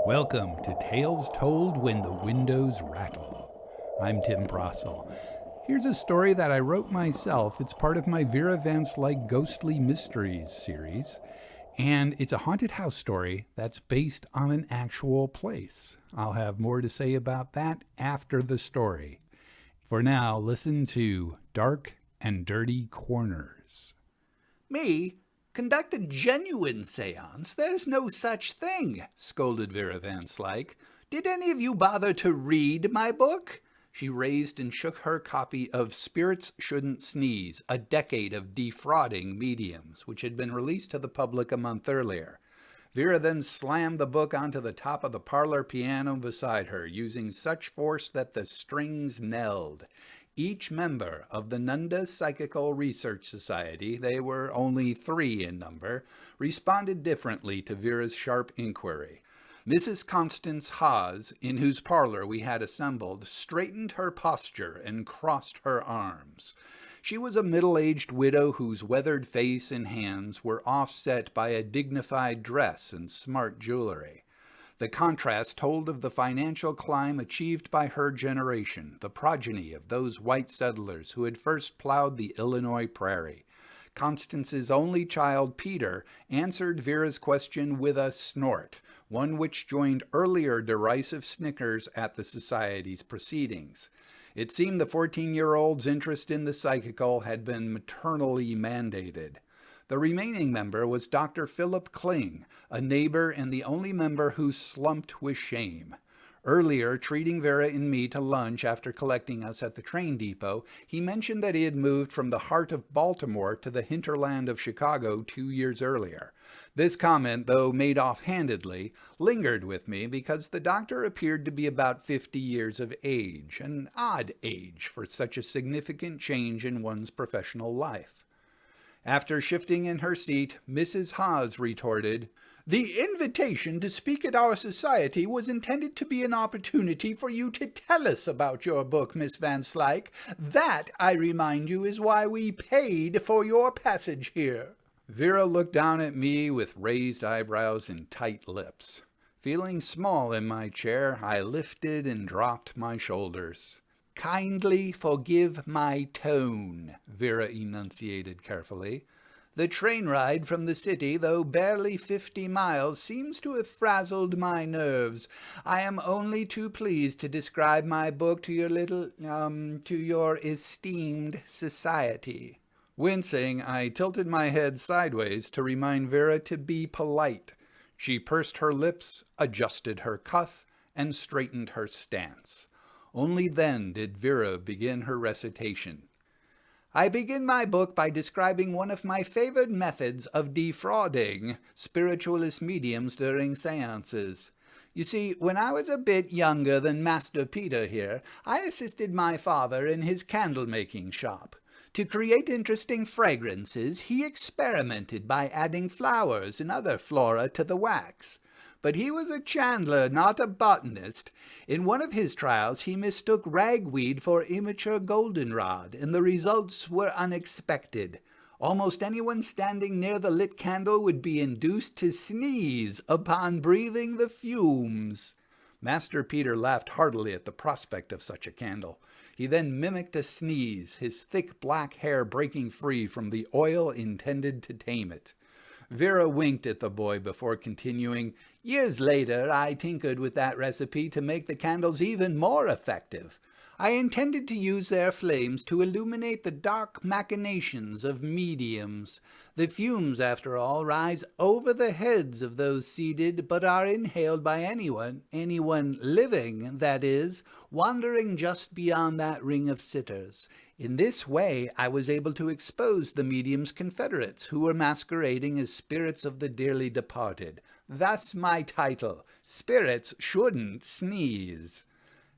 Welcome to Tales Told When the Windows Rattle. I'm Tim Brossel. Here's a story that I wrote myself. It's part of my Vera Van Slyke Ghostly Mysteries series, and it's a haunted house story that's based on an actual place. I'll have more to say about that after the story. For now, listen to Dark and Dirty Corners. Me? Conduct a genuine seance? There's no such thing, scolded Vera Van Slyke. Did any of you bother to read my book? She raised and shook her copy of Spirits Shouldn't Sneeze, a decade of defrauding mediums, which had been released to the public a month earlier. Vera then slammed the book onto the top of the parlor piano beside her, using such force that the strings knelled. Each member of the Nunda Psychical Research Society, they were only 3 in number, responded differently to Vera's sharp inquiry. Mrs. Constance Haas, in whose parlor we had assembled, straightened her posture and crossed her arms. She was a middle-aged widow whose weathered face and hands were offset by a dignified dress and smart jewelry. The contrast told of the financial climb achieved by her generation, the progeny of those white settlers who had first plowed the Illinois prairie. Constance's only child, Peter, answered Vera's question with a snort, one which joined earlier derisive snickers at the society's proceedings. It seemed the 14-year-old's interest in the psychical had been maternally mandated. The remaining member was Dr. Philip Kling, a neighbor and the only member who slumped with shame. Earlier, treating Vera and me to lunch after collecting us at the train depot, he mentioned that he had moved from the heart of Baltimore to the hinterland of Chicago 2 years earlier. This comment, though made offhandedly, lingered with me because the doctor appeared to be about 50 years of age, an odd age for such a significant change in one's professional life. After shifting in her seat, Mrs. Haas retorted, "The invitation to speak at our society was intended to be an opportunity for you to tell us about your book, Miss Van Slyke. That, I remind you, is why we paid for your passage here." Vera looked down at me with raised eyebrows and tight lips. Feeling small in my chair, I lifted and dropped my shoulders. "Kindly forgive my tone," Vera enunciated carefully. "The train ride from the city, though barely 50 miles, seems to have frazzled my nerves. I am only too pleased to describe my book to your esteemed society." Wincing, I tilted my head sideways to remind Vera to be polite. She pursed her lips, adjusted her cuff, and straightened her stance. Only then did Vera begin her recitation. "I begin my book by describing one of my favored methods of defrauding spiritualist mediums during seances. You see, when I was a bit younger than Master Peter here, I assisted my father in his candle-making shop. To create interesting fragrances, he experimented by adding flowers and other flora to the wax. But he was a chandler, not a botanist. In one of his trials, he mistook ragweed for immature goldenrod, and the results were unexpected. Almost anyone standing near the lit candle would be induced to sneeze upon breathing the fumes." Master Peter laughed heartily at the prospect of such a candle. He then mimicked a sneeze, his thick black hair breaking free from the oil intended to tame it. Vera winked at the boy before continuing, "Years later, I tinkered with that recipe to make the candles even more effective. I intended to use their flames to illuminate the dark machinations of mediums. The fumes, after all, rise over the heads of those seated, but are inhaled by anyone living, that is, wandering just beyond that ring of sitters. In this way, I was able to expose the medium's confederates, who were masquerading as spirits of the dearly departed. Thus my title, Spirits Shouldn't Sneeze."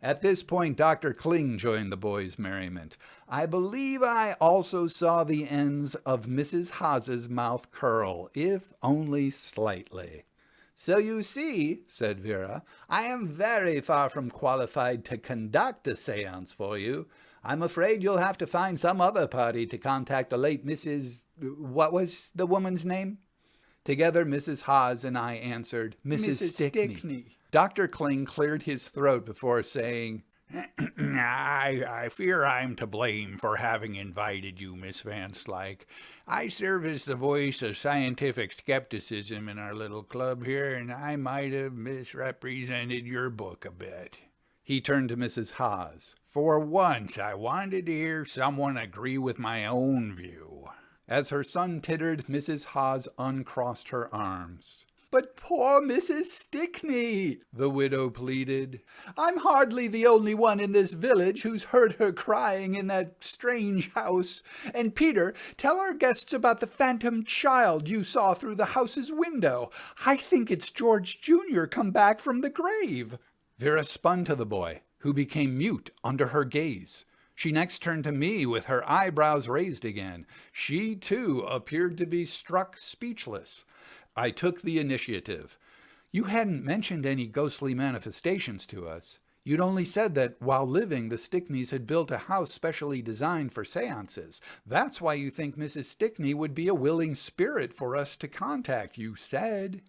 At this point, Dr. Kling joined the boys' merriment. I believe I also saw the ends of Mrs. Haas's mouth curl, if only slightly. "So you see," said Vera, "I am very far from qualified to conduct a seance for you. I'm afraid you'll have to find some other party to contact the late Mrs. What was the woman's name?" Together, Mrs. Haas and I answered, Mrs. Stickney. Dr. Kling cleared his throat before saying, I fear I'm to blame for having invited you, Miss Van Slyke. I serve as the voice of scientific skepticism in our little club here, and I might have misrepresented your book a bit. He turned to Mrs. Haas. For once, I wanted to hear someone agree with my own view. As her son tittered, Mrs. Haas uncrossed her arms. But poor Mrs. Stickney, the widow pleaded. I'm hardly the only one in this village who's heard her crying in that strange house. And Peter, tell our guests about the phantom child you saw through the house's window. I think it's George Jr. come back from the grave. Vera spun to the boy, who became mute under her gaze. She next turned to me with her eyebrows raised again. She, too, appeared to be struck speechless. I took the initiative. You hadn't mentioned any ghostly manifestations to us. You'd only said that while living, the Stickneys had built a house specially designed for seances. That's why you think Mrs. Stickney would be a willing spirit for us to contact, you said.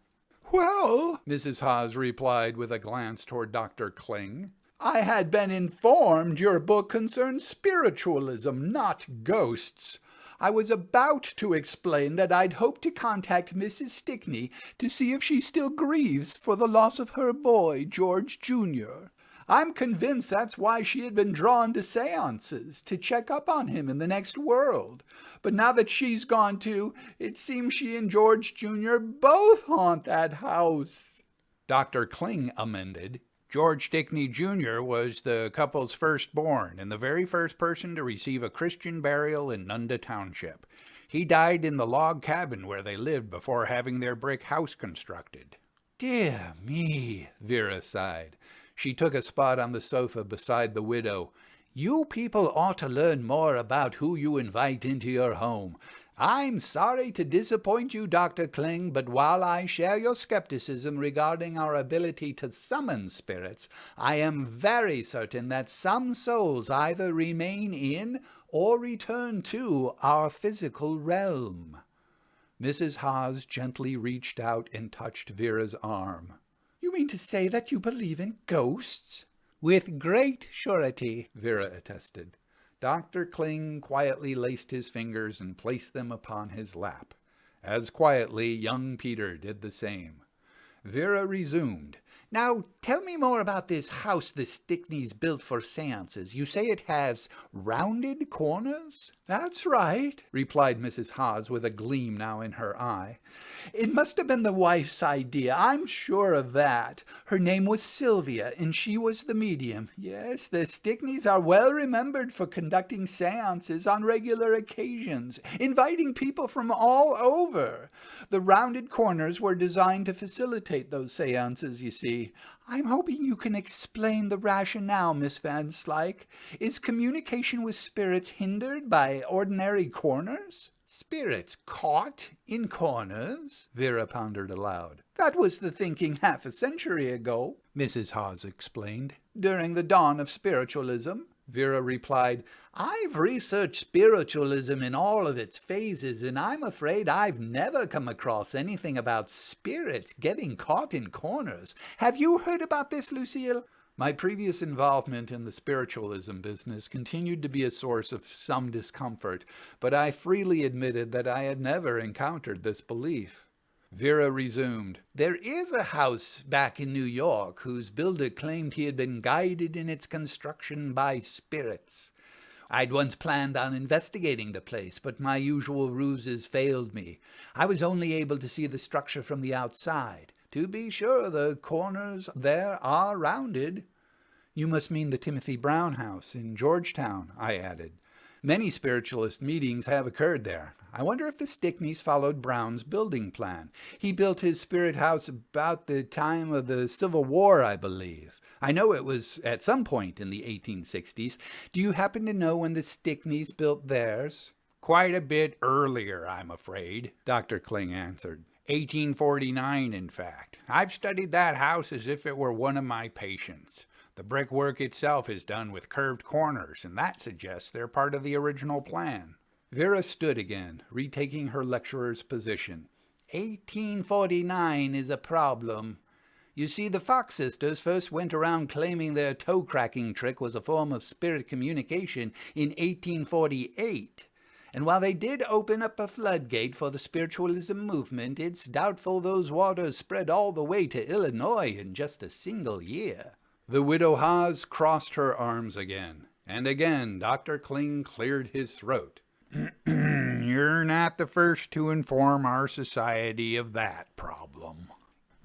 Well, Mrs. Haas replied with a glance toward Dr. Kling, I had been informed your book concerns spiritualism, not ghosts. I was about to explain that I'd hoped to contact Mrs. Stickney to see if she still grieves for the loss of her boy, George Jr. I'm convinced that's why she had been drawn to seances, to check up on him in the next world. But now that she's gone too, it seems she and George Jr. both haunt that house. Dr. Kling amended. George Stickney Jr. was the couple's firstborn and the very first person to receive a Christian burial in Nunda Township. He died in the log cabin where they lived before having their brick house constructed. Dear me, Vera sighed. She took a spot on the sofa beside the widow. You people ought to learn more about who you invite into your home. I'm sorry to disappoint you, Dr. Kling, but while I share your skepticism regarding our ability to summon spirits, I am very certain that some souls either remain in or return to our physical realm. Mrs. Haas gently reached out and touched Vera's arm. You mean to say that you believe in ghosts? With great surety, Vera attested. Dr. Kling quietly laced his fingers and placed them upon his lap. As quietly, young Peter did the same. Vera resumed. Now, tell me more about this house the Stickneys built for seances. You say it has rounded corners? That's right, replied Mrs. Haas with a gleam now in her eye. It must have been the wife's idea, I'm sure of that. Her name was Sylvia, and she was the medium. Yes, the Stickneys are well remembered for conducting seances on regular occasions, inviting people from all over. The rounded corners were designed to facilitate those seances, you see. I'm hoping you can explain the rationale, Miss Van Slyke. Is communication with spirits hindered by ordinary corners? Spirits caught in corners? Vera pondered aloud. That was the thinking half a century ago, Mrs. Haas explained. During the dawn of spiritualism, Vera replied, I've researched spiritualism in all of its phases, and I'm afraid I've never come across anything about spirits getting caught in corners. Have you heard about this, Lucille? My previous involvement in the spiritualism business continued to be a source of some discomfort, but I freely admitted that I had never encountered this belief. Vera resumed. There is a house back in New York whose builder claimed he had been guided in its construction by spirits. I'd once planned on investigating the place, but my usual ruses failed me. I was only able to see the structure from the outside. To be sure, the corners there are rounded. You must mean the Timothy Brown house in Georgetown, I added. Many spiritualist meetings have occurred there. I wonder if the Stickneys followed Brown's building plan. He built his spirit house about the time of the Civil War, I believe. I know it was at some point in the 1860s. Do you happen to know when the Stickneys built theirs? Quite a bit earlier, I'm afraid, Dr. Kling answered. 1849, in fact. I've studied that house as if it were one of my patients. The brickwork itself is done with curved corners, and that suggests they're part of the original plan. Vera stood again, retaking her lecturer's position. 1849 is a problem. You see, the Fox sisters first went around claiming their toe-cracking trick was a form of spirit communication in 1848. And while they did open up a floodgate for the spiritualism movement, it's doubtful those waters spread all the way to Illinois in just a single year. The widow Haas crossed her arms again, and again Dr. Kling cleared his throat. You're not the first to inform our society of that problem.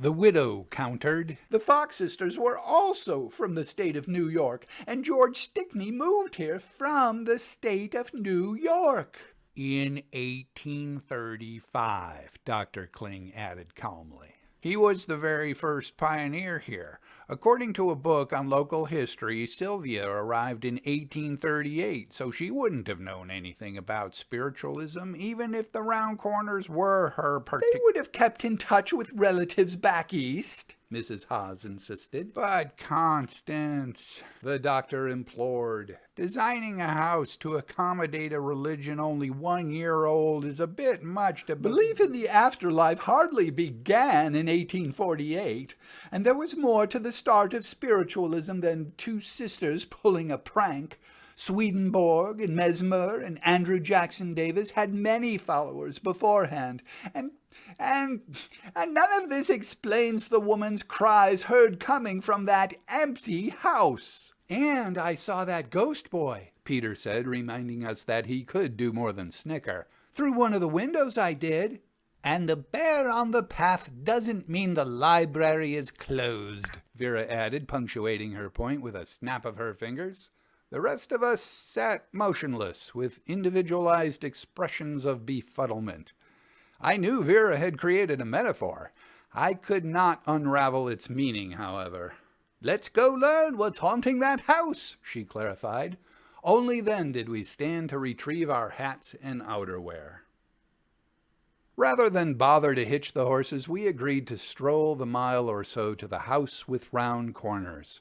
The widow countered. The Fox sisters were also from the state of New York, and George Stickney moved here from the state of New York. In 1835, Dr. Kling added calmly. He was the very first pioneer here. According to a book on local history, Sylvia arrived in 1838, so she wouldn't have known anything about spiritualism, even if the Round Corners were her They would have kept in touch with relatives back east, Mrs. Haas insisted. But, Constance, the doctor implored, designing a house to accommodate a religion only 1 year old is a bit much to believe in the afterlife hardly began in 1848, and there was more to the start of spiritualism than two sisters pulling a prank. Swedenborg and Mesmer and Andrew Jackson Davis had many followers beforehand, and none of this explains the woman's cries heard coming from that empty house. And I saw that ghost boy, Peter said, reminding us that he could do more than snicker. Through one of the windows I did. And the bear on the path doesn't mean the library is closed, Vera added, punctuating her point with a snap of her fingers. The rest of us sat motionless, with individualized expressions of befuddlement. I knew Vera had created a metaphor. I could not unravel its meaning, however. Let's go learn what's haunting that house, she clarified. Only then did we stand to retrieve our hats and outerwear. Rather than bother to hitch the horses, we agreed to stroll the mile or so to the house with round corners.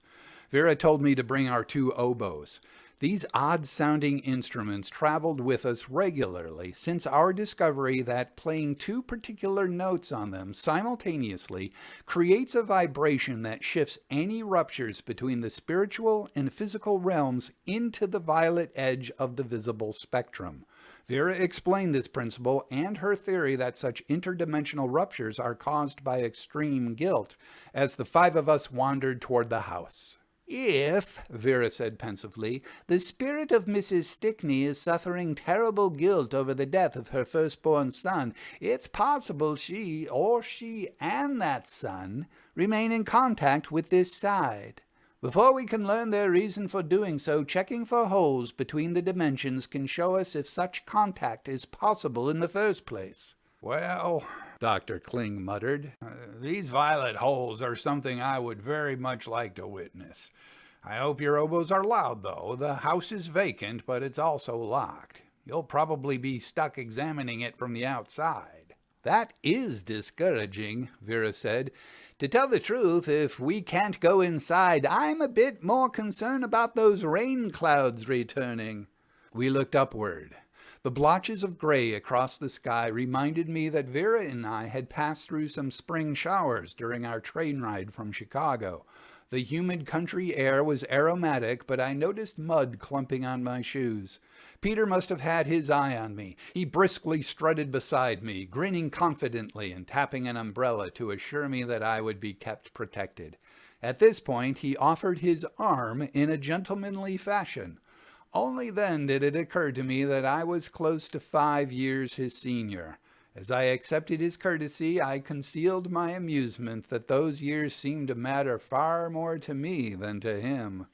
Vera told me to bring our 2 oboes. These odd-sounding instruments traveled with us regularly since our discovery that playing 2 particular notes on them simultaneously creates a vibration that shifts any ruptures between the spiritual and physical realms into the violet edge of the visible spectrum. Vera explained this principle and her theory that such interdimensional ruptures are caused by extreme guilt as the 5 of us wandered toward the house. If, Vera said pensively, the spirit of Mrs. Stickney is suffering terrible guilt over the death of her firstborn son, it's possible she and that son remain in contact with this side. Before we can learn their reason for doing so, checking for holes between the dimensions can show us if such contact is possible in the first place. Well, Dr. Kling muttered, these violet holes are something I would very much like to witness. I hope your oboes are loud, though. The house is vacant, but it's also locked. You'll probably be stuck examining it from the outside. That is discouraging, Vera said. To tell the truth, if we can't go inside, I'm a bit more concerned about those rain clouds returning. We looked upward. The blotches of gray across the sky reminded me that Vera and I had passed through some spring showers during our train ride from Chicago. The humid country air was aromatic, but I noticed mud clumping on my shoes. Peter must have had his eye on me. He briskly strutted beside me, grinning confidently and tapping an umbrella to assure me that I would be kept protected. At this point, he offered his arm in a gentlemanly fashion. Only then did it occur to me that I was close to 5 years his senior. As I accepted his courtesy, I concealed my amusement that those years seemed to matter far more to me than to him.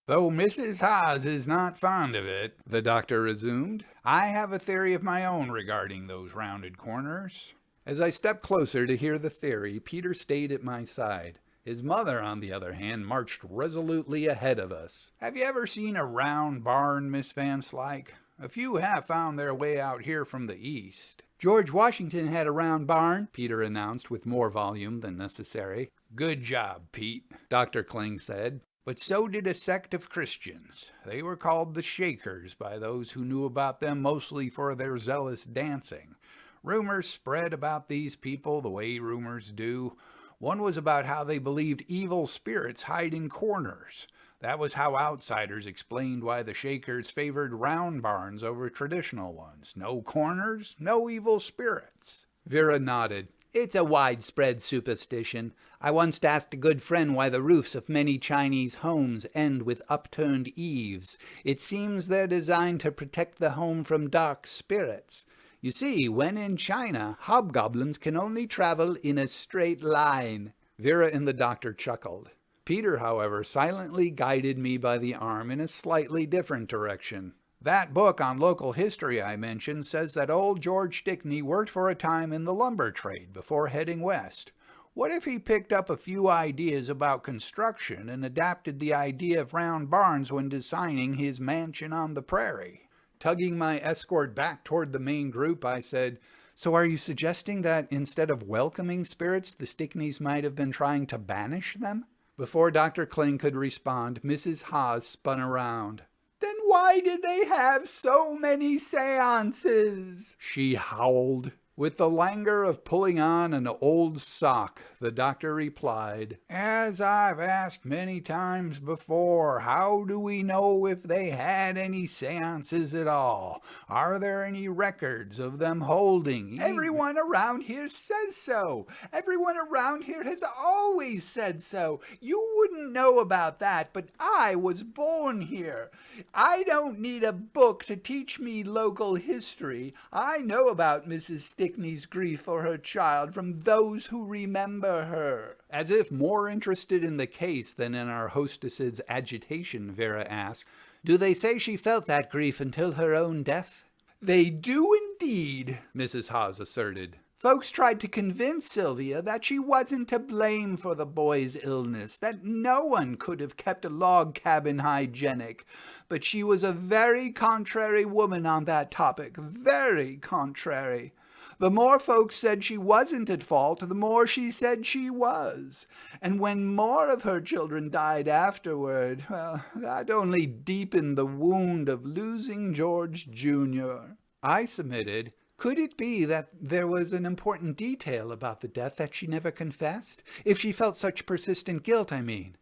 Though Mrs. Haas is not fond of it, the doctor resumed, I have a theory of my own regarding those rounded corners. As I stepped closer to hear the theory, Peter stayed at my side. His mother, on the other hand, marched resolutely ahead of us. Have you ever seen a round barn, Miss Van Slyke? A few have found their way out here from the east. George Washington had a round barn, Peter announced with more volume than necessary. Good job, Pete, Dr. Kling said. But so did a sect of Christians. They were called the Shakers by those who knew about them mostly for their zealous dancing. Rumors spread about these people the way rumors do. One was about how they believed evil spirits hide in corners. That was how outsiders explained why the Shakers favored round barns over traditional ones. No corners, no evil spirits. Vera nodded. It's a widespread superstition. I once asked a good friend why the roofs of many Chinese homes end with upturned eaves. It seems they're designed to protect the home from dark spirits. You see, when in China, hobgoblins can only travel in a straight line. Vera and the doctor chuckled. Peter, however, silently guided me by the arm in a slightly different direction. That book on local history I mentioned says that old George Stickney worked for a time in the lumber trade before heading west. What if he picked up a few ideas about construction and adapted the idea of round barns when designing his mansion on the prairie? Tugging my escort back toward the main group, I said, "So are you suggesting that instead of welcoming spirits, the Stickneys might have been trying to banish them?" Before Dr. Kling could respond, Mrs. Haas spun around. "Then why did they have so many seances?" she howled. With the languor of pulling on an old sock, the doctor replied, "As I've asked many times before, how do we know if they had any seances at all? Are there any records of them holding?" "Everyone around here says so. Everyone around here has always said so. You wouldn't know about that, but I was born here. I don't need a book to teach me local history. I know about Mrs. Stickney's grief for her child from those who remember her." As if more interested in the case than in our hostess's agitation, Vera asked, "Do they say she felt that grief until her own death?" "They do indeed," Mrs. Haas asserted. "Folks tried to convince Sylvia that she wasn't to blame for the boy's illness, that no one could have kept a log cabin hygienic. But she was a very contrary woman on that topic, very contrary. The more folks said she wasn't at fault, the more she said she was. And when more of her children died afterward, well, that only deepened the wound of losing George Jr." I submitted, "Could it be that there was an important detail about the death that she never confessed? If she felt such persistent guilt, I mean."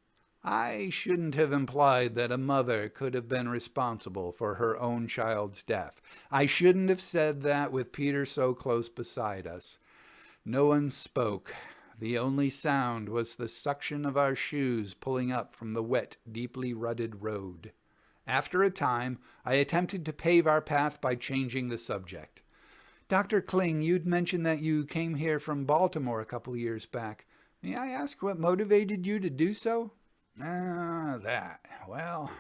I shouldn't have implied that a mother could have been responsible for her own child's death. I shouldn't have said that with Peter so close beside us. No one spoke. The only sound was the suction of our shoes pulling up from the wet, deeply rutted road. After a time, I attempted to pave our path by changing the subject. "Dr. Kling, you'd mentioned that you came here from Baltimore a couple years back. May I ask what motivated you to do so?" Well,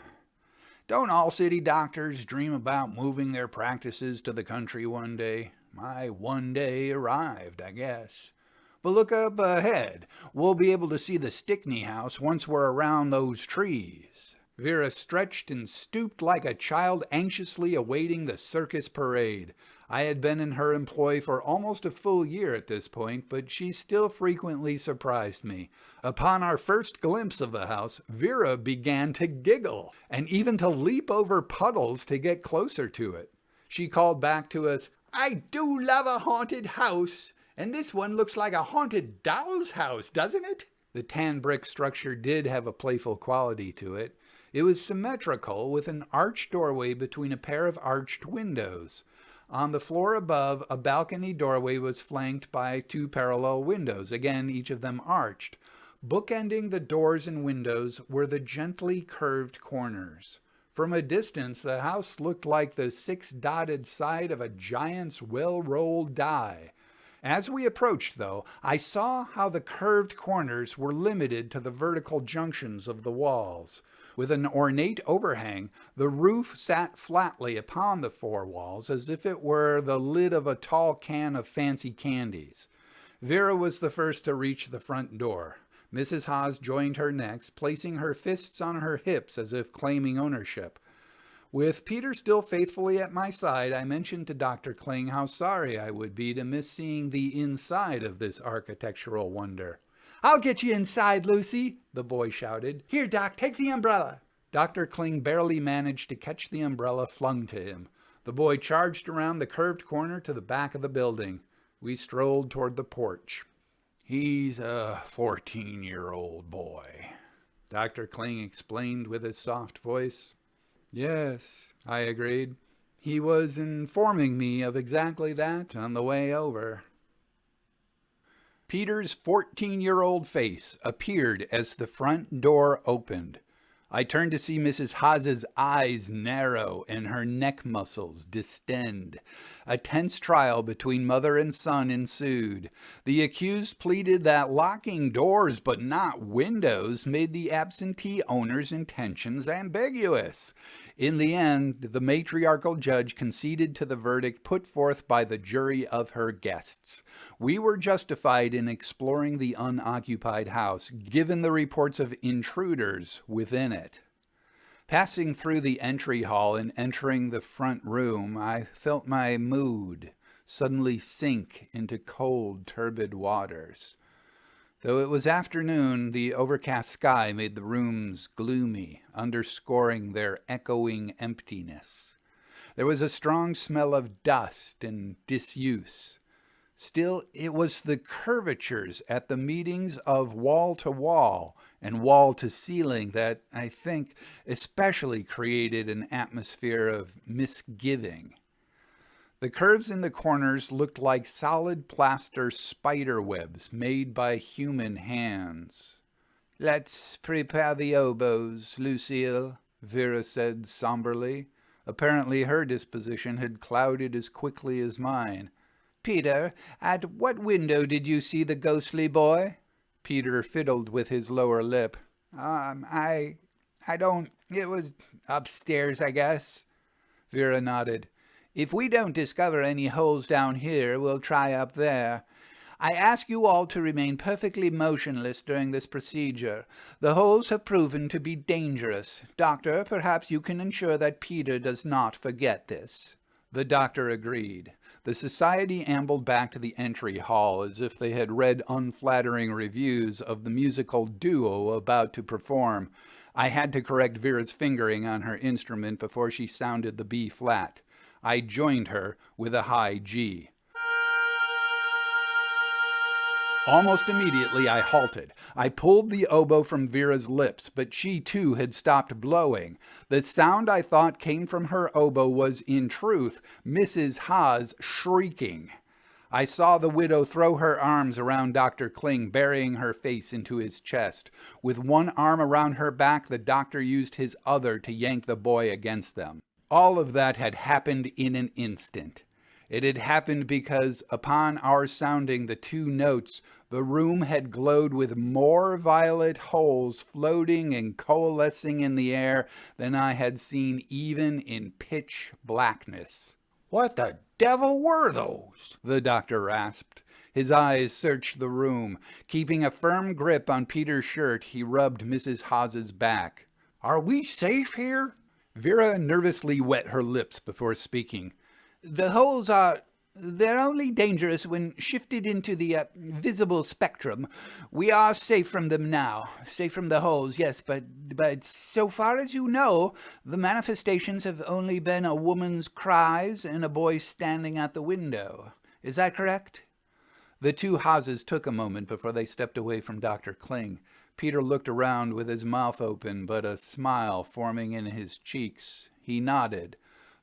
don't all city doctors dream about moving their practices to the country one day? My one day arrived, I guess. But look up ahead. We'll be able to see the Stickney house once we're around those trees." Vera stretched and stooped like a child anxiously awaiting the circus parade. I had been in her employ for almost a full year at this point, but she still frequently surprised me. Upon our first glimpse of the house, Vera began to giggle, and even to leap over puddles to get closer to it. She called back to us, "I do love a haunted house, and this one looks like a haunted doll's house, doesn't it?" The tan brick structure did have a playful quality to it. It was symmetrical, with an arched doorway between a pair of arched windows. On the floor above, a balcony doorway was flanked by two parallel windows, again each of them arched. Bookending the doors and windows were the gently curved corners. From a distance, the house looked like the six-dotted side of a giant's well-rolled die. As we approached, though, I saw how the curved corners were limited to the vertical junctions of the walls. With an ornate overhang, the roof sat flatly upon the four walls as if it were the lid of a tall can of fancy candies. Vera was the first to reach the front door. Mrs. Haas joined her next, placing her fists on her hips as if claiming ownership. With Peter still faithfully at my side, I mentioned to Dr. Kling how sorry I would be to miss seeing the inside of this architectural wonder. "I'll get you inside, Lucy," the boy shouted. "Here, Doc, take the umbrella." Dr. Kling barely managed to catch the umbrella flung to him. The boy charged around the curved corner to the back of the building. We strolled toward the porch. "He's a 14-year-old boy," Dr. Kling explained with his soft voice. "Yes," I agreed. "He was informing me of exactly that on the way over." Peter's 14-year-old face appeared as the front door opened. I turned to see Mrs. Haas's eyes narrow and her neck muscles distend. A tense trial between mother and son ensued. The accused pleaded that locking doors but not windows made the absentee owner's intentions ambiguous. In the end, the matriarchal judge conceded to the verdict put forth by the jury of her guests. We were justified in exploring the unoccupied house, given the reports of intruders within it. Passing through the entry hall and entering the front room, I felt my mood suddenly sink into cold, turbid waters. Though it was afternoon, the overcast sky made the rooms gloomy, underscoring their echoing emptiness. There was a strong smell of dust and disuse. Still, it was the curvatures at the meetings of wall to wall and wall to ceiling that, I think, especially created an atmosphere of misgiving. The curves in the corners looked like solid plaster spider webs made by human hands. "Let's prepare the oboes, Lucille," Vera said somberly. Apparently her disposition had clouded as quickly as mine. "Peter, at what window did you see the ghostly boy?" Peter fiddled with his lower lip. I don't... It was upstairs, I guess." Vera nodded. "If we don't discover any holes down here, we'll try up there. I ask you all to remain perfectly motionless during this procedure. The holes have proven to be dangerous. Doctor, perhaps you can ensure that Peter does not forget this." The doctor agreed. The society ambled back to the entry hall as if they had read unflattering reviews of the musical duo about to perform. I had to correct Vera's fingering on her instrument before she sounded the B flat. I joined her with a high G. Almost immediately I halted. I pulled the oboe from Vera's lips, but she too had stopped blowing. The sound I thought came from her oboe was, in truth, Mrs. Haas shrieking. I saw the widow throw her arms around Dr. Kling, burying her face into his chest. With one arm around her back, the doctor used his other to yank the boy against them. All of that had happened in an instant. It had happened because, upon our sounding the two notes, the room had glowed with more violet holes floating and coalescing in the air than I had seen even in pitch blackness. "What the devil were those?" the doctor rasped. His eyes searched the room. Keeping a firm grip on Peter's shirt, he rubbed Mrs. Haas's back. "Are we safe here?" Vera nervously wet her lips before speaking. "The holes they're only dangerous when shifted into the visible spectrum. We are safe from them now. Safe from the holes, yes, but so far as you know, the manifestations have only been a woman's cries and a boy standing at the window. Is that correct?" The two Haases took a moment before they stepped away from Dr. Kling. Peter looked around with his mouth open, but a smile forming in his cheeks. He nodded.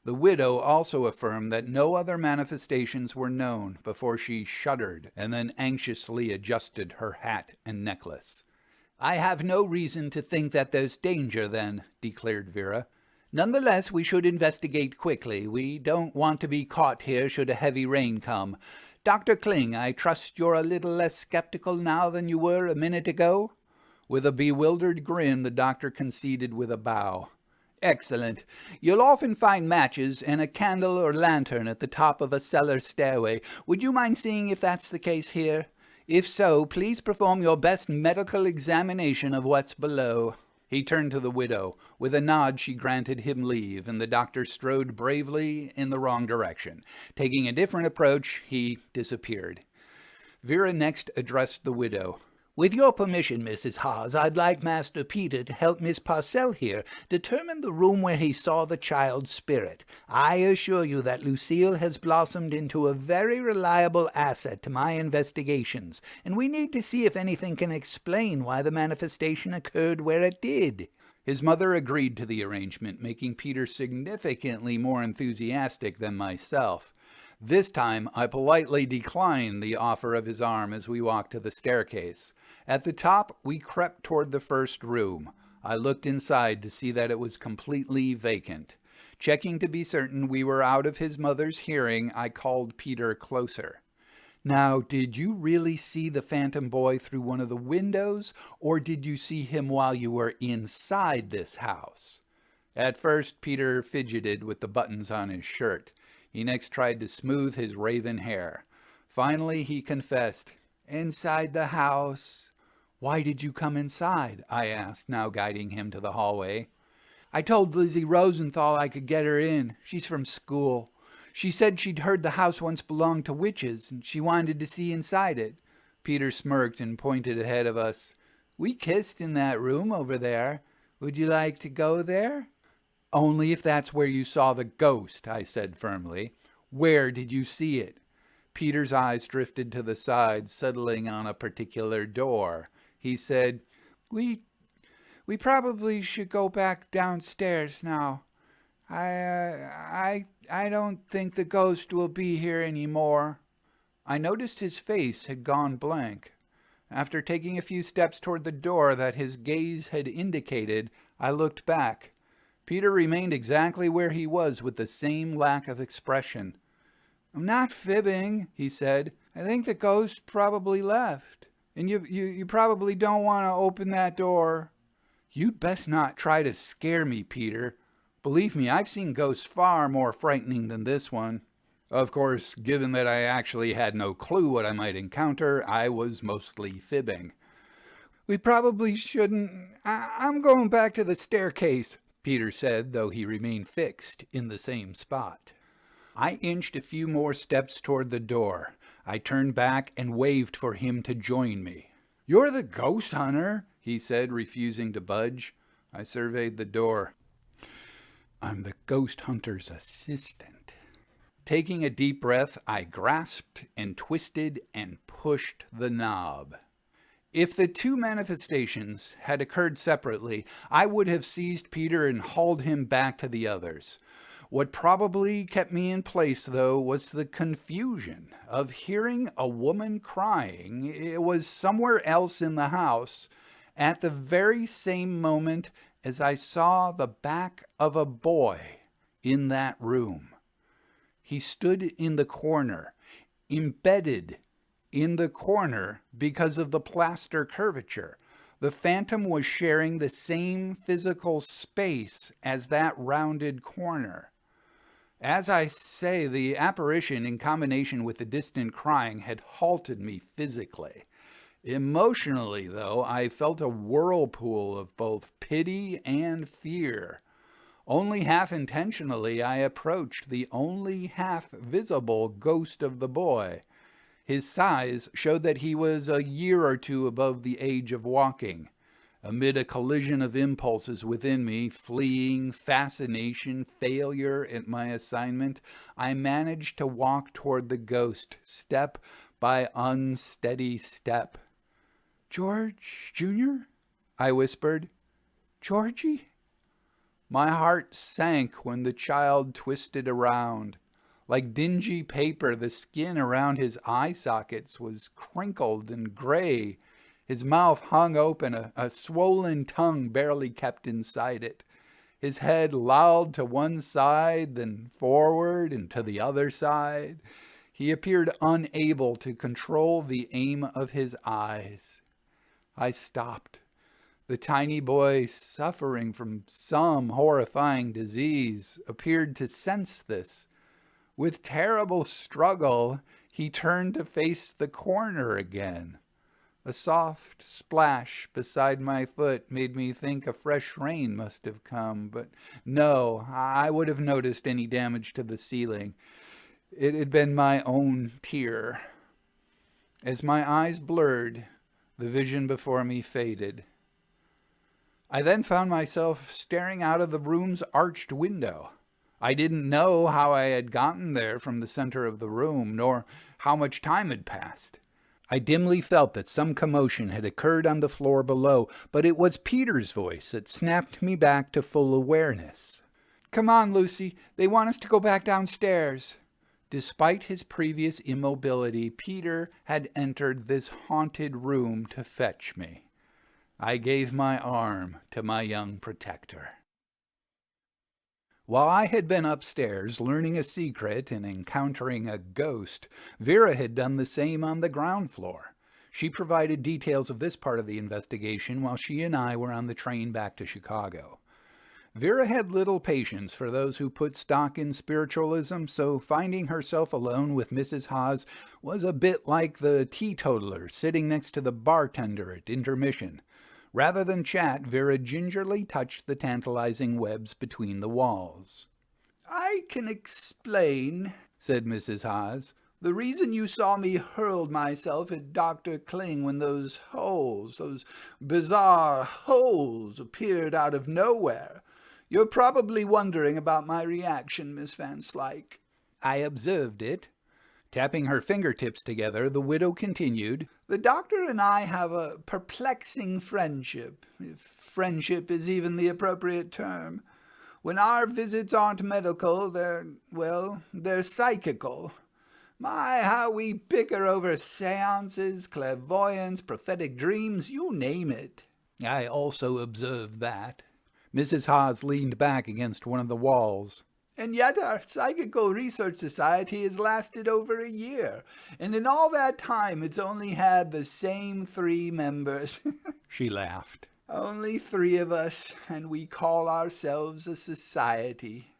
The widow also affirmed that no other manifestations were known before she shuddered and then anxiously adjusted her hat and necklace. "I have no reason to think that there's danger, then," declared Vera. "Nonetheless, we should investigate quickly. We don't want to be caught here should a heavy rain come. Dr. Kling, I trust you're a little less skeptical now than you were a minute ago?" With a bewildered grin, the doctor conceded with a bow. "Excellent. You'll often find matches and a candle or lantern at the top of a cellar stairway. Would you mind seeing if that's the case here? If so, please perform your best medical examination of what's below." He turned to the widow. With a nod, she granted him leave, and the doctor strode bravely in the wrong direction. Taking a different approach, he disappeared. Vera next addressed the widow. With your permission, Mrs. Hawes, I'd like Master Peter to help Miss Parcell here determine the room where he saw the child's spirit. I assure you that Lucille has blossomed into a very reliable asset to my investigations, and we need to see if anything can explain why the manifestation occurred where it did." His mother agreed to the arrangement, making Peter significantly more enthusiastic than myself. This time, I politely declined the offer of his arm as we walked to the staircase. At the top, we crept toward the first room. I looked inside to see that it was completely vacant. Checking to be certain we were out of his mother's hearing, I called Peter closer. "Now, did you really see the phantom boy through one of the windows, or did you see him while you were inside this house?" At first, Peter fidgeted with the buttons on his shirt. He next tried to smooth his raven hair. Finally, he confessed, "Inside the house." "Why did you come inside?" I asked, now guiding him to the hallway. "I told Lizzie Rosenthal I could get her in. She's from school. She said she'd heard the house once belonged to witches, and she wanted to see inside it." Peter smirked and pointed ahead of us. "We kissed in that room over there. Would you like to go there?" "Only if that's where you saw the ghost," I said firmly. "Where did you see it?" Peter's eyes drifted to the side, settling on a particular door. He said, We probably should go back downstairs now. I don't think the ghost will be here anymore." I noticed his face had gone blank. After taking a few steps toward the door that his gaze had indicated, I looked back. Peter remained exactly where he was with the same lack of expression. "I'm not fibbing," he said. "I think the ghost probably left. And you probably don't want to open that door." "You'd best not try to scare me, Peter. Believe me, I've seen ghosts far more frightening than this one." Of course, given that I actually had no clue what I might encounter, I was mostly fibbing. "We probably shouldn't. I'm going back to the staircase," Peter said, though he remained fixed in the same spot. I inched a few more steps toward the door. I turned back and waved for him to join me. "You're the ghost hunter," he said, refusing to budge. I surveyed the door. "I'm the ghost hunter's assistant." Taking a deep breath, I grasped and twisted and pushed the knob. If the two manifestations had occurred separately, I would have seized Peter and hauled him back to the others. What probably kept me in place, though, was the confusion of hearing a woman crying. It was somewhere else in the house at the very same moment as I saw the back of a boy in that room. He stood in the corner, embedded in the corner because of the plaster curvature. The phantom was sharing the same physical space as that rounded corner. As I say, the apparition in combination with the distant crying had halted me physically. Emotionally, though, I felt a whirlpool of both pity and fear. Only half intentionally, I approached the only half visible ghost of the boy. His size showed that he was a year or two above the age of walking. Amid a collision of impulses within me, fleeing, fascination, failure at my assignment, I managed to walk toward the ghost, step by unsteady step. "George, Jr.?" I whispered. "Georgie?" My heart sank when the child twisted around. Like dingy paper, the skin around his eye sockets was crinkled and gray. His mouth hung open, a swollen tongue barely kept inside it. His head lolled to one side, then forward and to the other side. He appeared unable to control the aim of his eyes. I stopped. The tiny boy, suffering from some horrifying disease, appeared to sense this. With terrible struggle, he turned to face the corner again. A soft splash beside my foot made me think a fresh rain must have come, but no, I would have noticed any damage to the ceiling. It had been my own tear. As my eyes blurred, The vision before me faded. I then found myself staring out of the room's arched window. I didn't know how I had gotten there from the center of the room, nor how much time had passed. I dimly felt that some commotion had occurred on the floor below, but it was Peter's voice that snapped me back to full awareness. "Come on, Lucy. They want us to go back downstairs." Despite his previous immobility, Peter had entered this haunted room to fetch me. I gave my arm to my young protector. While I had been upstairs learning a secret and encountering a ghost, Vera had done the same on the ground floor. She provided details of this part of the investigation while she and I were on the train back to Chicago. Vera had little patience for those who put stock in spiritualism, so finding herself alone with Mrs. Haas was a bit like the teetotaler sitting next to the bartender at intermission. Rather than chat, Vera gingerly touched the tantalizing webs between the walls. "I can explain," said Mrs. Haas, "the reason you saw me hurl myself at Dr. Kling when those bizarre holes, appeared out of nowhere. You're probably wondering about my reaction, Miss Van Slyke." I observed it. Tapping her fingertips together, the widow continued, "The doctor and I have a perplexing friendship, if friendship is even the appropriate term. When our visits aren't medical, they're psychical. My, how we bicker over seances, clairvoyance, prophetic dreams, you name it." I also observed that. Mrs. Haas leaned back against one of the walls. "And yet our Psychical Research Society has lasted over a year, and in all that time it's only had the same 3 members." She laughed. "Only 3 of us, and we call ourselves a society."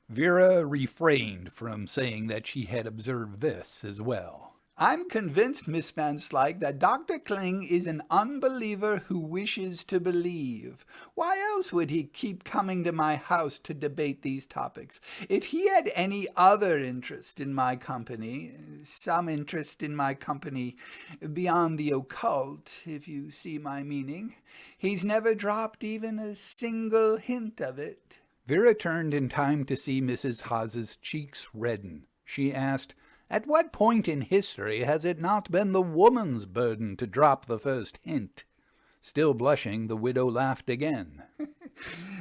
Vera refrained from saying that she had observed this as well. "I'm convinced, Miss Van Slyke, that Dr. Kling is an unbeliever who wishes to believe. Why else would he keep coming to my house to debate these topics? If he had any other interest in my company, some interest in my company beyond the occult, if you see my meaning, he's never dropped even a single hint of it." Vera turned in time to see Mrs. Haas's cheeks redden. She asked, "At what point in history has it not been the woman's burden to drop the first hint?" Still blushing, the widow laughed again.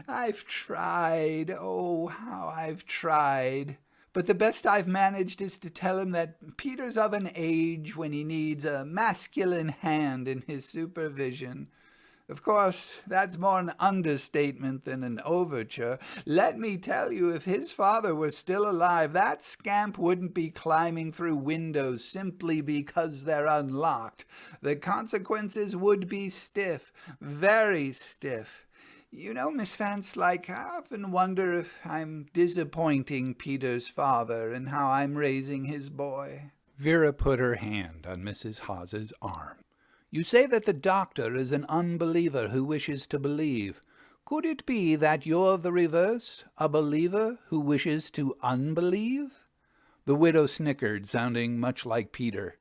"I've tried, oh, how I've tried. But the best I've managed is to tell him that Peter's of an age when he needs a masculine hand in his supervision. Of course, that's more an understatement than an overture. Let me tell you, if his father were still alive, that scamp wouldn't be climbing through windows simply because they're unlocked. The consequences would be stiff, very stiff. You know, Miss Van Slyke, I often wonder if I'm disappointing Peter's father and how I'm raising his boy." Vera put her hand on Mrs. Haas's arm. "You say that the doctor is an unbeliever who wishes to believe. Could it be that you're the reverse, a believer who wishes to unbelieve?" The widow snickered, sounding much like Peter.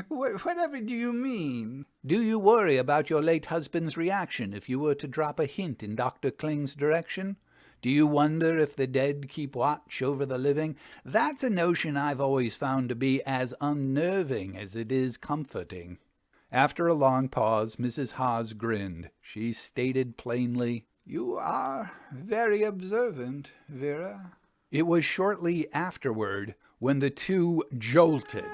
Whatever do you mean?" "Do you worry about your late husband's reaction if you were to drop a hint in Dr. Kling's direction? Do you wonder if the dead keep watch over the living? That's a notion I've always found to be as unnerving as it is comforting." After a long pause, Mrs. Haas grinned. She stated plainly, "You are very observant, Vera." It was shortly afterward when the two jolted.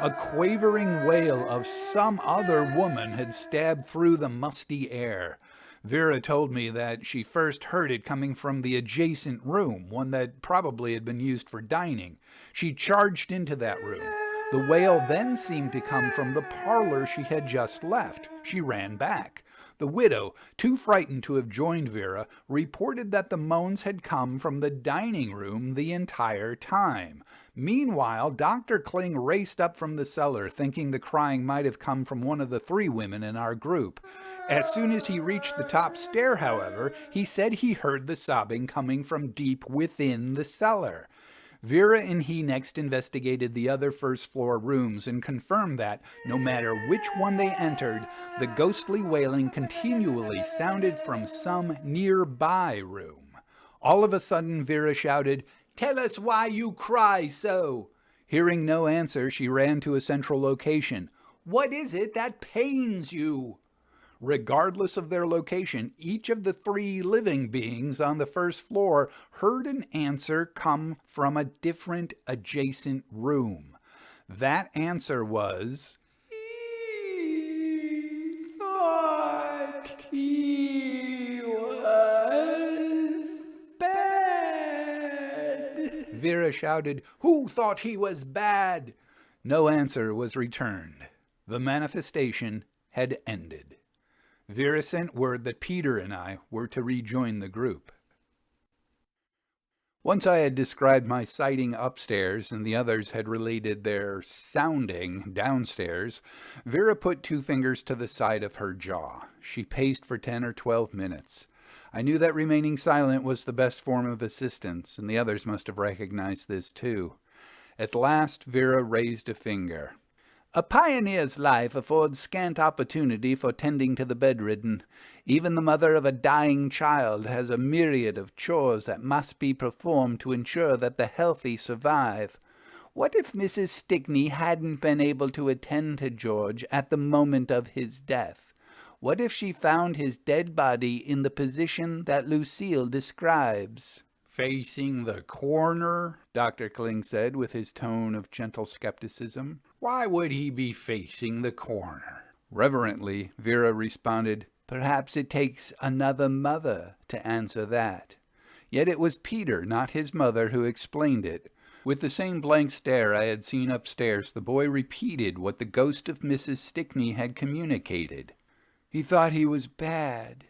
A quavering wail of some other woman had stabbed through the musty air. Vera told me that she first heard it coming from the adjacent room, one that probably had been used for dining. She charged into that room. The wail then seemed to come from the parlor she had just left. She ran back. The widow, too frightened to have joined Vera, reported that the moans had come from the dining room the entire time. Meanwhile, Dr. Kling raced up from the cellar, thinking the crying might have come from one of the 3 women in our group. As soon as he reached the top stair, however, he said he heard the sobbing coming from deep within the cellar. Vera and he next investigated the other first-floor rooms and confirmed that, no matter which one they entered, the ghostly wailing continually sounded from some nearby room. All of a sudden, Vera shouted, "Tell us why you cry so!" Hearing no answer, she ran to a central location. "What is it that pains you?" Regardless of their location, each of the 3 living beings on the first floor heard an answer come from a different adjacent room. That answer was, "He thought he was bad." Vera shouted, "Who thought he was bad?" No answer was returned. The manifestation had ended. Vera sent word that Peter and I were to rejoin the group. Once I had described my sighting upstairs and the others had related their sounding downstairs, Vera put 2 fingers to the side of her jaw. She paced for 10 or 12 minutes. I knew that remaining silent was the best form of assistance, and the others must have recognized this too. At last, Vera raised a finger. "A pioneer's life affords scant opportunity for tending to the bedridden. Even the mother of a dying child has a myriad of chores that must be performed to ensure that the healthy survive. What if Mrs. Stickney hadn't been able to attend to George at the moment of his death? What if she found his dead body in the position that Lucille describes?" "Facing the corner," Dr. Kling said with his tone of gentle skepticism. "Why would he be facing the corner?" Reverently, Vera responded, "Perhaps it takes another mother to answer that." Yet it was Peter, not his mother, who explained it. With the same blank stare I had seen upstairs, the boy repeated what the ghost of Mrs. Stickney had communicated. "He thought he was bad."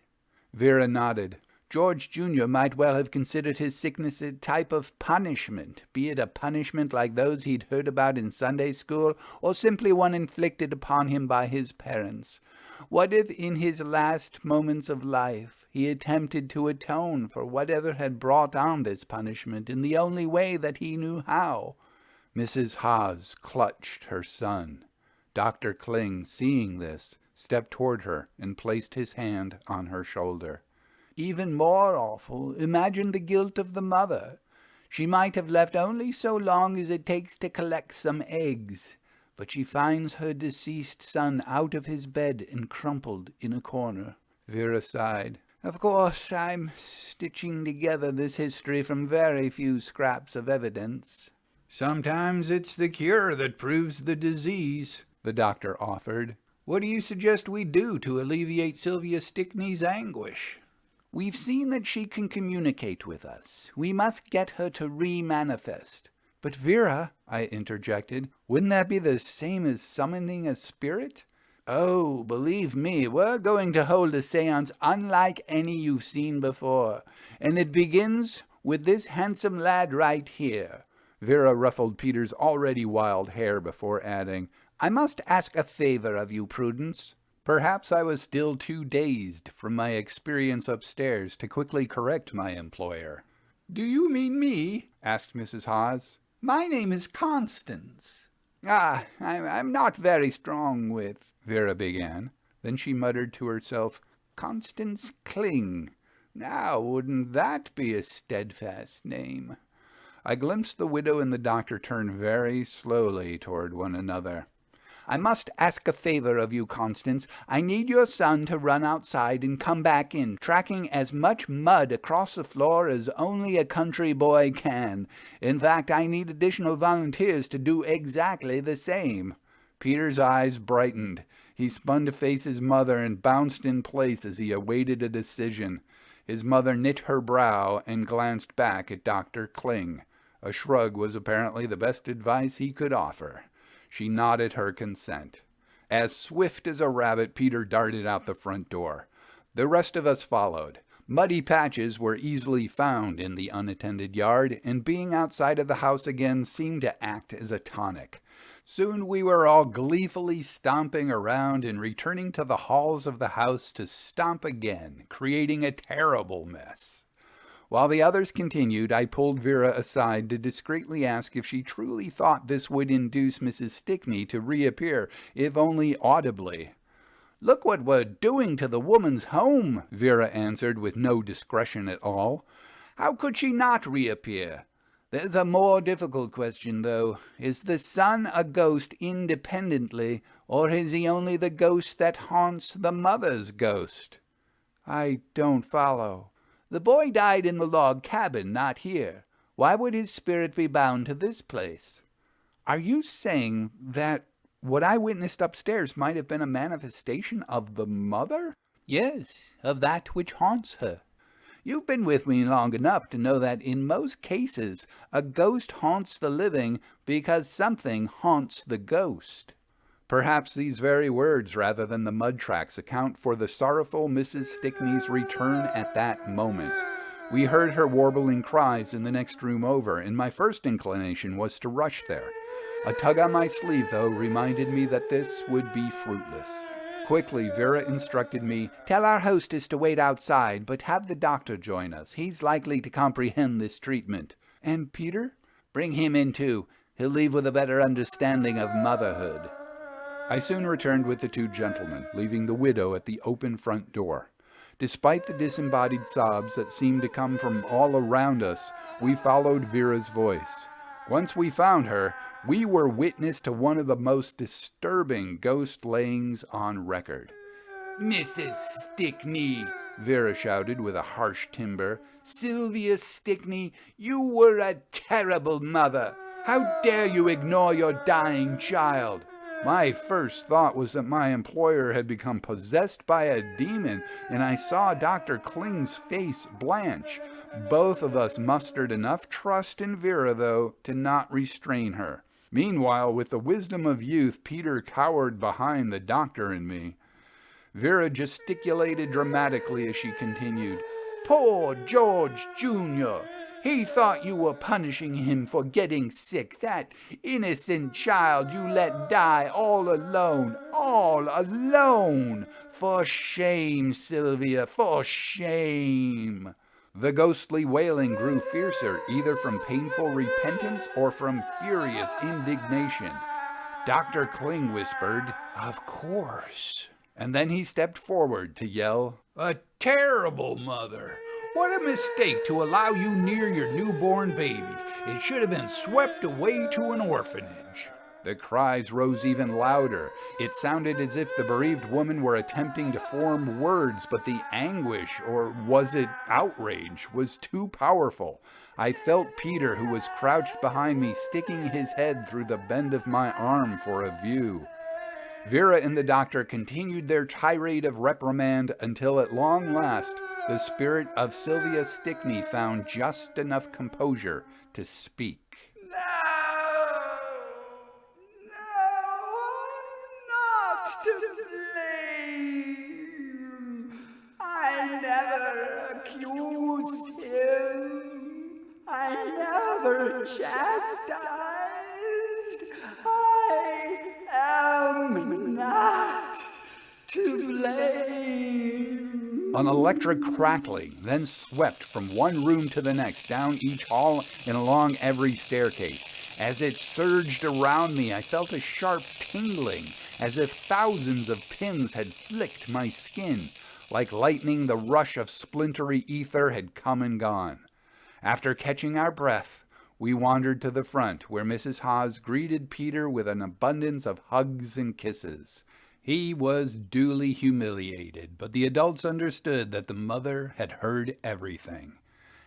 Vera nodded. "George Jr. might well have considered his sickness a type of punishment, be it a punishment like those he'd heard about in Sunday school, or simply one inflicted upon him by his parents. What if in his last moments of life he attempted to atone for whatever had brought on this punishment in the only way that he knew how?" Mrs. Haas clutched her son. Dr. Kling, seeing this, stepped toward her and placed his hand on her shoulder. "Even more awful, imagine the guilt of the mother. She might have left only so long as it takes to collect some eggs, but she finds her deceased son out of his bed and crumpled in a corner." Vera sighed. "Of course, I'm stitching together this history from very few scraps of evidence." "Sometimes it's the cure that proves the disease," the doctor offered. "What do you suggest we do to alleviate Sylvia Stickney's anguish?" "We've seen that she can communicate with us. We must get her to re-manifest." "But Vera," I interjected, "wouldn't that be the same as summoning a spirit?" "Oh, believe me, we're going to hold a seance unlike any you've seen before. And it begins with this handsome lad right here." Vera ruffled Peter's already wild hair before adding, "I must ask a favor of you, Prudence." Perhaps I was still too dazed from my experience upstairs to quickly correct my employer. "Do you mean me?" asked Mrs. Haas. "My name is Constance." I'm not very strong with," Vera began. Then she muttered to herself, "Constance Kling. Now, wouldn't that be a steadfast name?" I glimpsed the widow and the doctor turn very slowly toward one another. "I must ask a favor of you, Constance. I need your son to run outside and come back in, tracking as much mud across the floor as only a country boy can. In fact, I need additional volunteers to do exactly the same." Peter's eyes brightened. He spun to face his mother and bounced in place as he awaited a decision. His mother knit her brow and glanced back at Dr. Kling. A shrug was apparently the best advice he could offer. She nodded her consent. As swift as a rabbit, Peter darted out the front door. The rest of us followed. Muddy patches were easily found in the unattended yard, and being outside of the house again seemed to act as a tonic. Soon we were all gleefully stomping around and returning to the halls of the house to stomp again, creating a terrible mess. While the others continued, I pulled Vera aside to discreetly ask if she truly thought this would induce Mrs. Stickney to reappear, if only audibly. "Look what we're doing to the woman's home," Vera answered with no discretion at all. "How could she not reappear? There's a more difficult question, though. Is the son a ghost independently, or is he only the ghost that haunts the mother's ghost?" "I don't follow." "The boy died in the log cabin, not here. Why would his spirit be bound to this place?" "Are you saying that what I witnessed upstairs might have been a manifestation of the mother?" "Yes, of that which haunts her." "You've been with me long enough to know that in most cases a ghost haunts the living because something haunts the ghost." Perhaps these very words, rather than the mud tracks, account for the sorrowful Mrs. Stickney's return at that moment. We heard her warbling cries in the next room over, and my first inclination was to rush there. A tug on my sleeve, though, reminded me that this would be fruitless. Quickly, Vera instructed me, "Tell our hostess to wait outside, but have the doctor join us. He's likely to comprehend this treatment." "And Peter?" "Bring him in, too. He'll leave with a better understanding of motherhood." I soon returned with the two gentlemen, leaving the widow at the open front door. Despite the disembodied sobs that seemed to come from all around us, we followed Vera's voice. Once we found her, we were witness to one of the most disturbing ghost layings on record. "Mrs. Stickney," Vera shouted with a harsh timbre, "Sylvia Stickney, you were a terrible mother. How dare you ignore your dying child?" My first thought was that my employer had become possessed by a demon, and I saw Dr. Kling's face blanch. Both of us mustered enough trust in Vera, though, to not restrain her. Meanwhile, with the wisdom of youth, Peter cowered behind the doctor and me. Vera gesticulated dramatically as she continued, "Poor George Jr. He thought you were punishing him for getting sick. That innocent child you let die all alone, all alone. For shame, Sylvia, for shame." The ghostly wailing grew fiercer, either from painful repentance or from furious indignation. Dr. Kling whispered, "Of course." And then he stepped forward to yell, "A terrible mother! What a mistake to allow you near your newborn baby. It should have been swept away to an orphanage." The cries rose even louder. It sounded as if the bereaved woman were attempting to form words, but the anguish, or was it outrage, was too powerful. I felt Peter, who was crouched behind me, sticking his head through the bend of my arm for a view. Vera and the doctor continued their tirade of reprimand until at long last the spirit of Sylvia Stickney found just enough composure to speak. "No, I'm not to blame. I never accused him. I never chastised. I am not to blame." An electric crackling then swept from one room to the next, down each hall and along every staircase. As it surged around me, I felt a sharp tingling, as if thousands of pins had flicked my skin. Like lightning, the rush of splintery ether had come and gone. After catching our breath, we wandered to the front, where Mrs. Haas greeted Peter with an abundance of hugs and kisses. He was duly humiliated, but the adults understood that the mother had heard everything.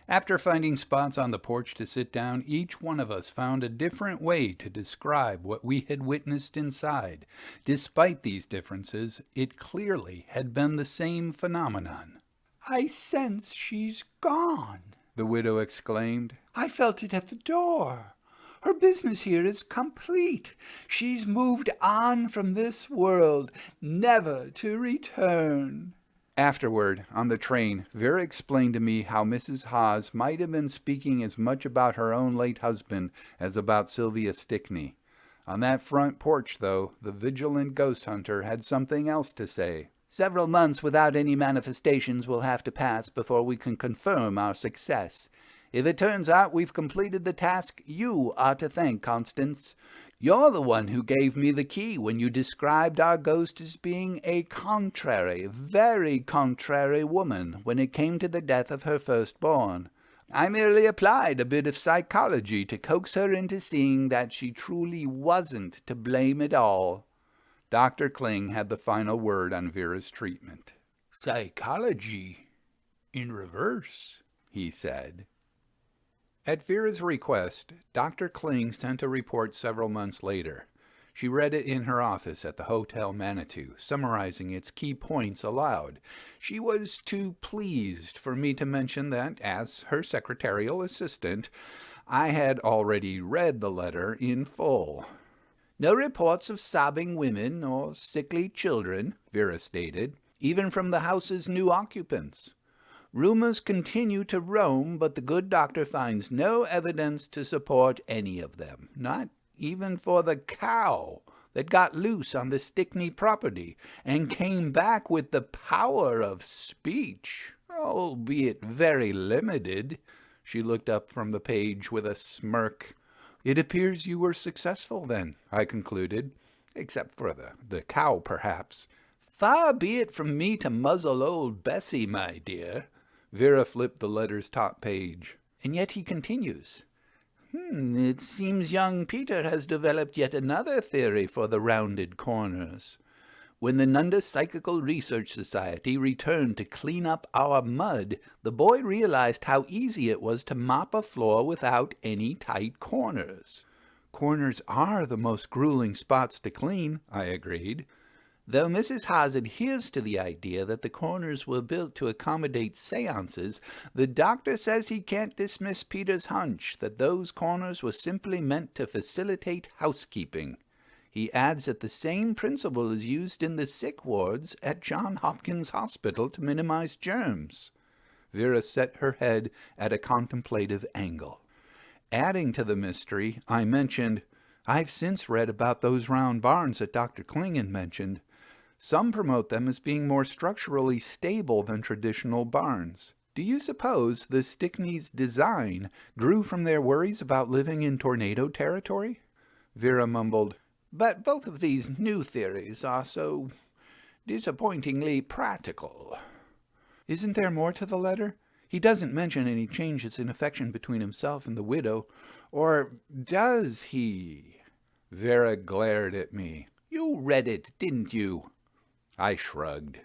After finding spots on the porch to sit down, each one of us found a different way to describe what we had witnessed inside. Despite these differences, it clearly had been the same phenomenon. "I sense she's gone," the widow exclaimed. "I felt it at the door. Her business here is complete. She's moved on from this world, never to return." Afterward, on the train, Vera explained to me how Mrs. Haas might have been speaking as much about her own late husband as about Sylvia Stickney. On that front porch, though, the vigilant ghost hunter had something else to say. Several months without any manifestations will have to pass before we can confirm our success. If it turns out we've completed the task, you are to thank, Constance. You're the one who gave me the key when you described our ghost as being a contrary, very contrary woman when it came to the death of her firstborn. I merely applied a bit of psychology to coax her into seeing that she truly wasn't to blame at all. Dr. Kling had the final word on Vera's treatment. Psychology in reverse, he said. At Vera's request, Dr. Kling sent a report several months later. She read it in her office at the Hotel Manitou, summarizing its key points aloud. She was too pleased for me to mention that, as her secretarial assistant, I had already read the letter in full. No reports of sobbing women or sickly children, Vera stated, even from the house's new occupants. Rumors continue to roam, but the good doctor finds no evidence to support any of them, not even for the cow that got loose on the Stickney property and came back with the power of speech, albeit very limited. She looked up from the page with a smirk. It appears you were successful then, I concluded, except for the cow, perhaps. Far be it from me to muzzle old Bessie, my dear. Vera flipped the letter's top page. And yet he continues. It seems young Peter has developed yet another theory for the rounded corners. When the Nunda Psychical Research Society returned to clean up our mud, the boy realized how easy it was to mop a floor without any tight corners. Corners are the most grueling spots to clean, I agreed. Though Mrs. Haas adheres to the idea that the corners were built to accommodate seances, the doctor says he can't dismiss Peter's hunch that those corners were simply meant to facilitate housekeeping. He adds that the same principle is used in the sick wards at Johns Hopkins Hospital to minimize germs. Vera set her head at a contemplative angle. Adding to the mystery, I mentioned, I've since read about those round barns that Dr. Klingon mentioned. Some promote them as being more structurally stable than traditional barns. Do you suppose the Stickney's design grew from their worries about living in tornado territory? Vera mumbled, But both of these new theories are so disappointingly practical. Isn't there more to the letter? He doesn't mention any changes in affection between himself and the widow. Or does he? Vera glared at me. You read it, didn't you? I shrugged.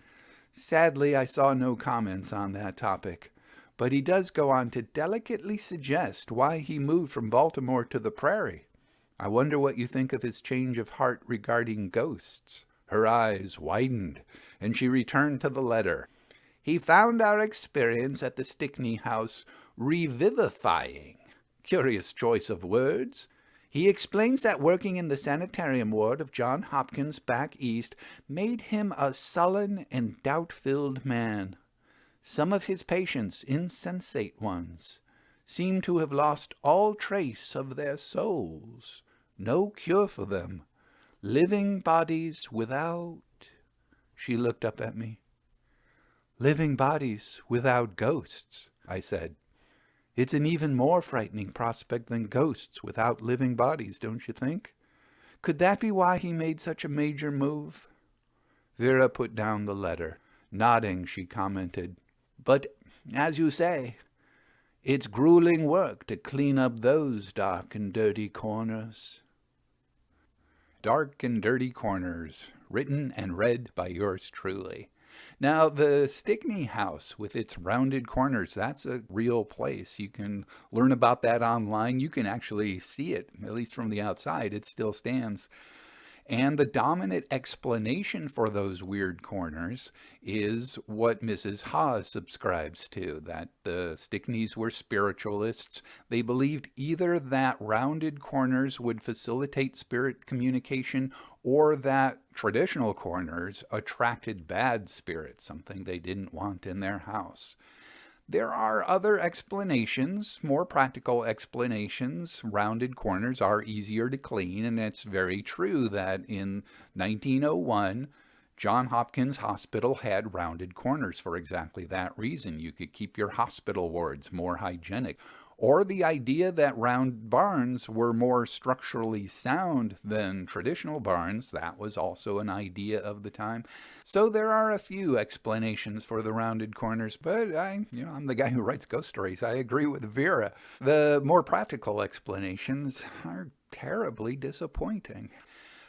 Sadly, I saw no comments on that topic, but he does go on to delicately suggest why he moved from Baltimore to the prairie. I wonder what you think of his change of heart regarding ghosts. Her eyes widened, and she returned to the letter. He found our experience at the Stickney house revivifying. Curious choice of words. He explains that working in the sanitarium ward of Johns Hopkins back east made him a sullen and doubt-filled man. Some of his patients, insensate ones, seem to have lost all trace of their souls. No cure for them. Living bodies without... She looked up at me. Living bodies without ghosts, I said. It's an even more frightening prospect than ghosts without living bodies, don't you think? Could that be why he made such a major move? Vera put down the letter. Nodding, she commented, But, as you say, it's grueling work to clean up those dark and dirty corners. Dark and Dirty Corners, written and read by yours truly. Now, the Stickney house with its rounded corners, that's a real place. You can learn about that online. You can actually see it, at least from the outside. It still stands. And the dominant explanation for those weird corners is what Mrs. Haas subscribes to, that the Stickneys were spiritualists. They believed either that rounded corners would facilitate spirit communication or that traditional corners attracted bad spirits, something they didn't want in their house. There are other explanations, more practical explanations. Rounded corners are easier to clean, and it's very true that in 1901, Johns Hopkins Hospital had rounded corners for exactly that reason. You could keep your hospital wards more hygienic. Or the idea that round barns were more structurally sound than traditional barns, that was also an idea of the time. So there are a few explanations for the rounded corners, but I'm the guy who writes ghost stories. I agree with Vera. The more practical explanations are terribly disappointing.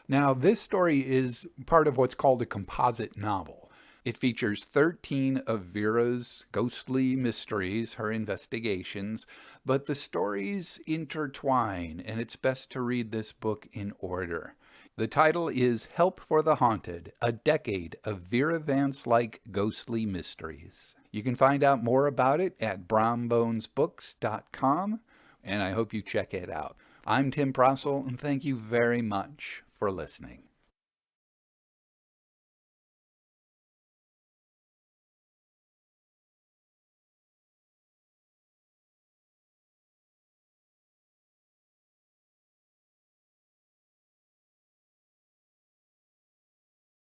Now, this story is part of what's called a composite novel. It features 13 of Vera's ghostly mysteries, her investigations, but the stories intertwine, and it's best to read this book in order. The title is Help for the Haunted, A Decade of Vera Van Slyke Ghostly Mysteries. You can find out more about it at brownbonesbooks.com, and I hope you check it out. I'm Tim Prossel, and thank you very much for listening.